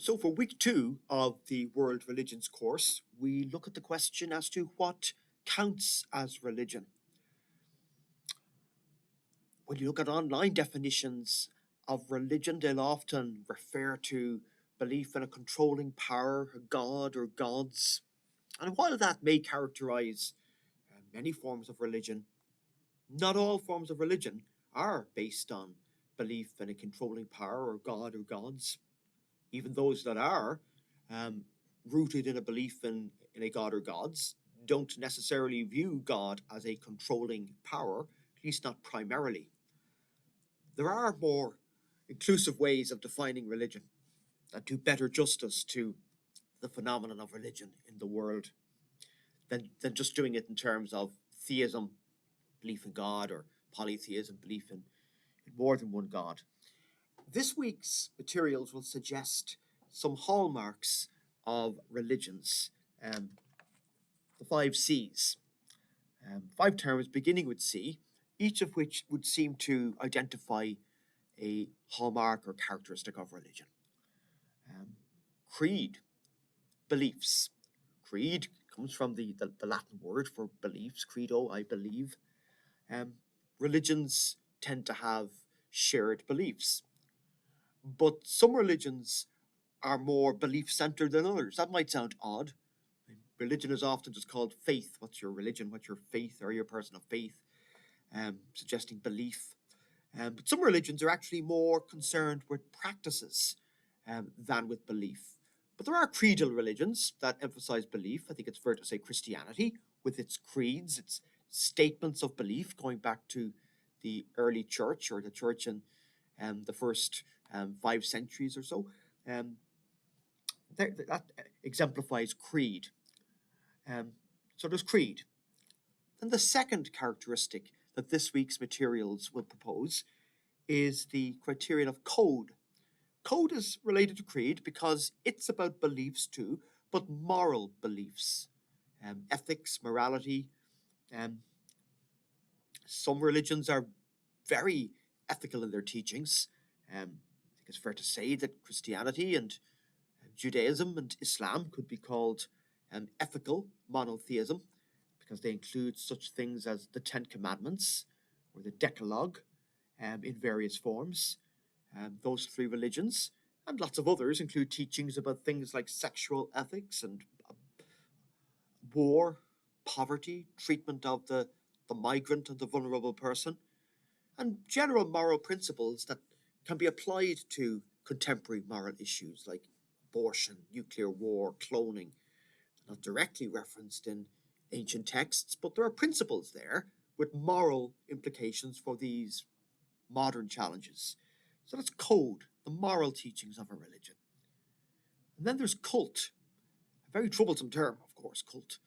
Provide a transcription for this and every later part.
So, for week two of the World Religions course, we look at the question as to what counts as religion. When you look at online definitions of religion, they'll often refer to belief in a controlling power, a god or gods. And while that may characterize many forms of religion, not all forms of religion are based on belief in a controlling power or god or gods. Even those that are rooted in a belief in a god or gods don't necessarily view God as a controlling power, at least not primarily. There are more inclusive ways of defining religion that do better justice to the phenomenon of religion in the world than just doing it in terms of theism, belief in God, or polytheism, belief in more than one God. This week's materials will suggest some hallmarks of religions, the 5 C's. 5 terms beginning with C, each of which would seem to identify a hallmark or characteristic of religion. Creed, beliefs. Creed comes from the Latin word for beliefs, credo, I believe. Religions tend to have shared beliefs, but some religions are more belief-centered than others. That might sound odd. Religion is often just called faith. What's your religion? What's your faith? Are you a person of faith? Suggesting belief. But some religions are actually more concerned with practices than with belief. But there are creedal religions that emphasize belief. I think it's fair to say Christianity, with its creeds, its statements of belief, going back to the early church or the church in the first 5 centuries or so. That exemplifies creed. So there's creed. And the second characteristic that this week's materials will propose is the criterion of code. Code is related to creed because it's about beliefs too, but moral beliefs, ethics, morality. Some religions are very ethical in their teachings. I think it's fair to say that Christianity and Judaism and Islam could be called ethical monotheism because they include such things as the 10 Commandments or the Decalogue in various forms. Those 3 religions and lots of others include teachings about things like sexual ethics and war, poverty, treatment of the migrant and the vulnerable person, and general moral principles that can be applied to contemporary moral issues like abortion, nuclear war, cloning. Not directly referenced in ancient texts, but there are principles there with moral implications for these modern challenges. So that's code, the moral teachings of a religion. And then there's cult, a very troublesome term, of course, cult.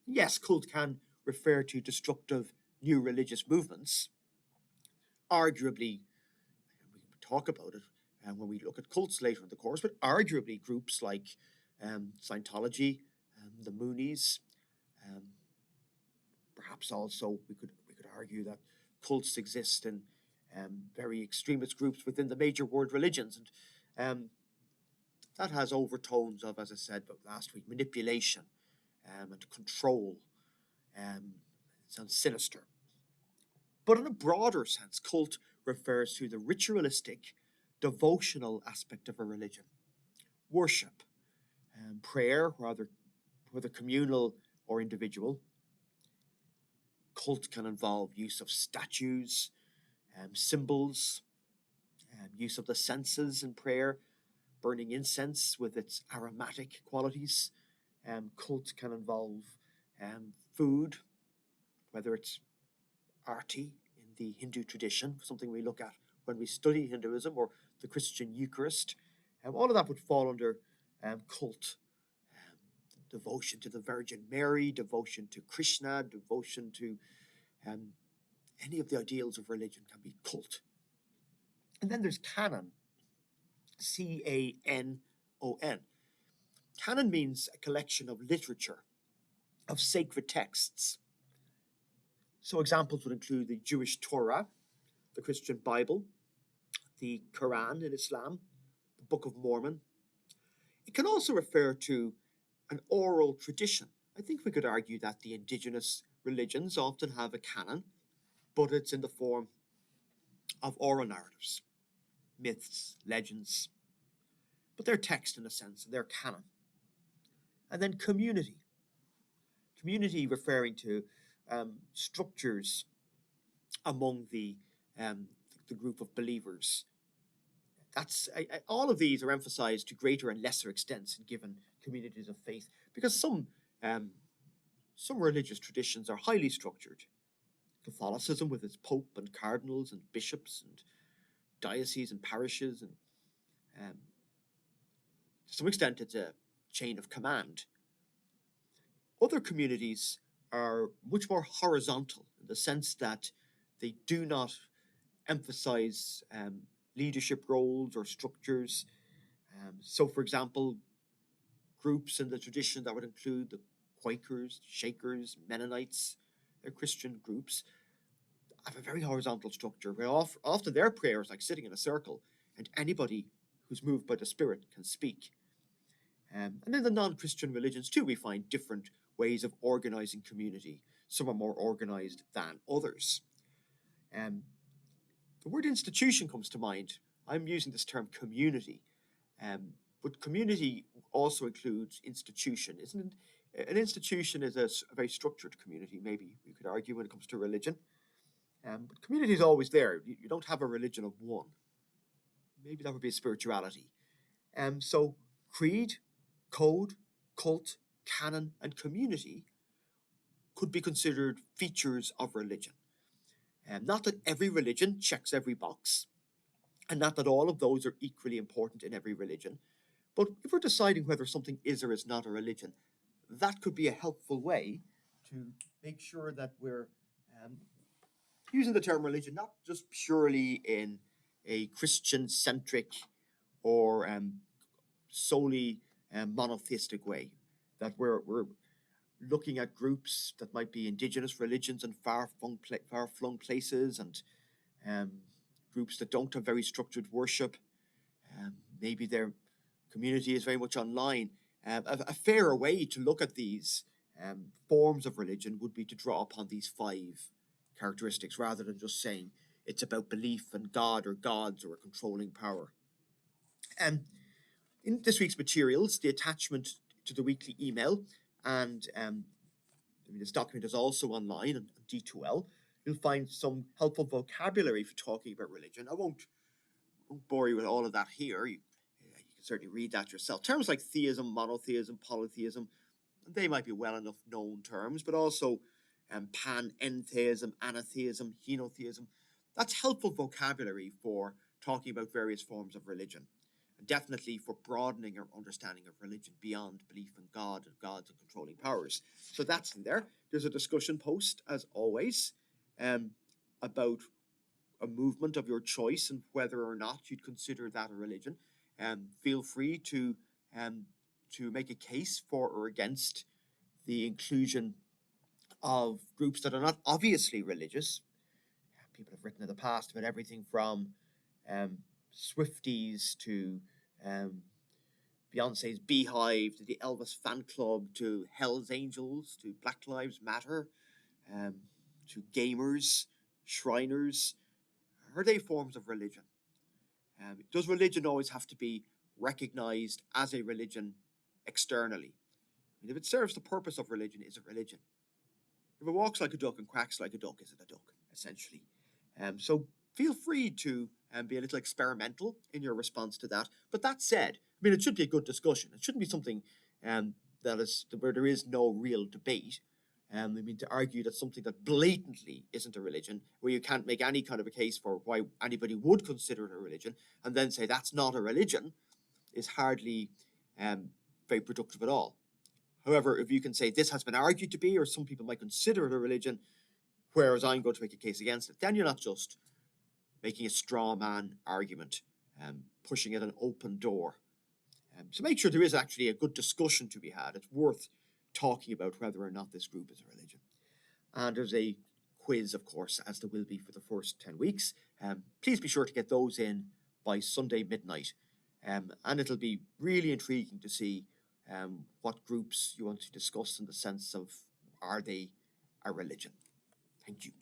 Yes, cult can refer to destructive new religious movements. Arguably, we can talk about it when we look at cults later in the course, but arguably groups like Scientology, the Moonies, perhaps also we could argue that cults exist in very extremist groups within the major world religions, and that has overtones of, as I said last week, manipulation and control. It sounds sinister. But in a broader sense, cult refers to the ritualistic, devotional aspect of a religion. Worship, prayer, whether communal or individual. Cult can involve use of statues, symbols, use of the senses in prayer, burning incense with its aromatic qualities. Cult can involve food, whether it's arti in the Hindu tradition, something we look at when we study Hinduism, or the Christian Eucharist. All of that would fall under cult. Devotion to the Virgin Mary, devotion to Krishna, devotion to any of the ideals of religion can be cult. And then there's canon, C-A-N-O-N. Canon means a collection of literature, of sacred texts. So examples would include the Jewish Torah, the Christian Bible, the Quran in Islam, the Book of Mormon. It can also refer to an oral tradition. I think we could argue that the indigenous religions often have a canon, but it's in the form of oral narratives, myths, legends, but they're text in a sense, and they're canon. And then community. Community referring to structures among the group of believers. All of these are emphasized to greater and lesser extents in given communities of faith, because some religious traditions are highly structured. Catholicism, with its pope and cardinals and bishops and dioceses and parishes, and to some extent it's a chain of command. Other communities are much more horizontal in the sense that they do not emphasize leadership roles or structures. So, for example, groups in the tradition that would include the Quakers, Shakers, Mennonites, they're Christian groups, have a very horizontal structure where often their prayer is like sitting in a circle and anybody who's moved by the Spirit can speak. And in the non-Christian religions too, we find different ways of organizing community. Some are more organized than others. The word institution comes to mind. I'm using this term community, but community also includes institution, isn't it? An institution is a very structured community, maybe we could argue, when it comes to religion. But community is always there. You don't have a religion of one. Maybe that would be a spirituality. So creed, code, cult, canon, and community could be considered features of religion. Not that every religion checks every box, and not that all of those are equally important in every religion, but if we're deciding whether something is or is not a religion, that could be a helpful way to make sure that we're using the term religion not just purely in a Christian-centric or solely monotheistic way, that we're looking at groups that might be indigenous religions in far-flung places, and groups that don't have very structured worship. Maybe their community is very much online. A fairer way to look at these forms of religion would be to draw upon these 5 characteristics rather than just saying it's about belief in God or gods or a controlling power. In this week's materials, the attachment to the weekly email, and this document is also online on D2L, you'll find some helpful vocabulary for talking about religion. I won't bore you with all of that here. You can certainly read that yourself. Terms like theism, monotheism, polytheism, they might be well enough known terms, but also panentheism, anatheism, henotheism. That's helpful vocabulary for talking about various forms of religion, and definitely for broadening our understanding of religion beyond belief in God and gods and controlling powers. So that's in there. There's a discussion post, as always, about a movement of your choice and whether or not you'd consider that a religion. Feel free to make a case for or against the inclusion of groups that are not obviously religious. People have written in the past about everything from Swifties to Beyonce's Beehive to the Elvis fan club to Hell's Angels to Black Lives Matter to gamers, Shriners. Are they forms of religion? Does religion always have to be recognized as a religion externally? I mean, if it serves the purpose of religion, is it religion? If it walks like a duck and quacks like a duck, is it a duck, essentially? So feel free to be a little experimental in your response to that. But that said, I mean, it should be a good discussion. It shouldn't be something that is where there is no real debate. I mean, to argue that something that blatantly isn't a religion, where you can't make any kind of a case for why anybody would consider it a religion, and then say that's not a religion, is hardly very productive at all. However, if you can say this has been argued to be, or some people might consider it a religion, whereas I'm going to make a case against it, then you're not just making a straw man argument, pushing at an open door. So make sure there is actually a good discussion to be had. It's worth talking about whether or not this group is a religion. And there's a quiz, of course, as there will be for the first 10 weeks. Please be sure to get those in by Sunday midnight. And it'll be really intriguing to see what groups you want to discuss in the sense of, are they a religion? Thank you.